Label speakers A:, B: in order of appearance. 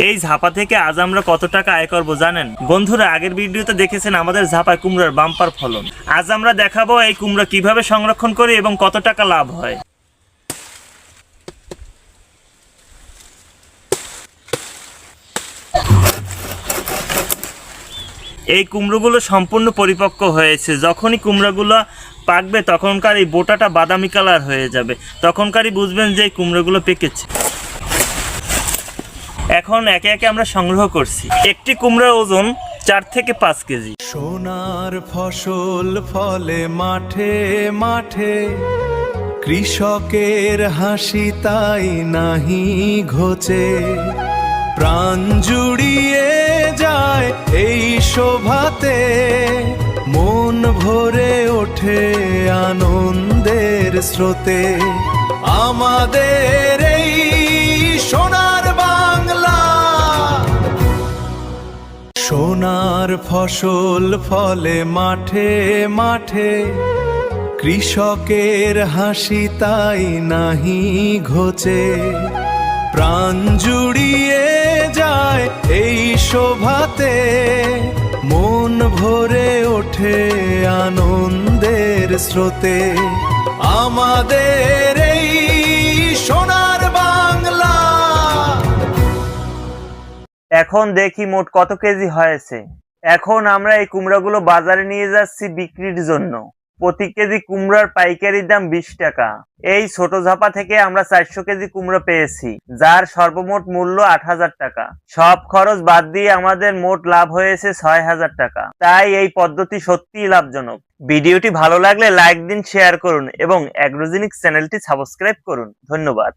A: এই ঝাপা থেকে আজ আমরা কত টাকা আয় করব জানেন বন্ধুরা? আগের ভিডিওতে দেখেছেন আমাদের ঝাপায় কুমড়ার বাম্পার ফলন। আজ আমরা দেখাবো এই কুমড়া কিভাবে সংরক্ষণ করি এবং কত টাকা লাভ হয়। এই কুমড়োগুলো সম্পূর্ণ পরিপক্ক হয়েছে। যখনই কুমড়াগুলো পাকবে তখনকার এই বোটাটা বাদামি কালার হয়ে যাবে, তখনকারই বুঝবেন যে এই কুমড়োগুলো পেকেছে। এখন একে একে আমরা সংগ্রহ করছি। একটি কুমড়ার ওজন 4 থেকে 5 কেজি।
B: সোনার ফসল ফলে মাঠে মাঠে, কৃষকের হাসি তাই নাহি ঘোচে। প্রাণ জুড়িয়ে যায় এই শোভাতে, মন ভরে ওঠে আনন্দের স্রোতে। আমাদের এই সোনার বাংলা, সোনার ফসল ফলে মাঠে মাঠে, কৃষকের হাসি তাই নাহি ঘোচে। প্রাণ জুড়িয়ে যায় এই শোভাতে, মন ভরে ওঠে আনন্দের স্রোতে। আমাদের এই সোনার বাংলা।
A: এখন দেখি মোট কত কেজি হয়েছে। এখন আমরা এই কুমড়াগুলো বাজারে নিয়ে যাচ্ছি বিক্রির জন্য। প্রতি কেজি কুমড়ার পাইকারি দাম 20 টাকা। এই ছোট ঝাপা থেকে আমরা 400 কেজি কুমড়া পেয়েছি, যার সর্বমোট মূল্য 8,000 টাকা। সব খরচ বাদ দিয়ে আমাদের মোট লাভ হয়েছে 6,000 টাকা। তাই এই পদ্ধতি সত্যিই লাভজনক। ভিডিওটি ভালো লাগলে লাইক দিন, শেয়ার করুন এবং অ্যাগ্রোজেনিক্স চ্যানেলটি সাবস্ক্রাইব করুন। ধন্যবাদ।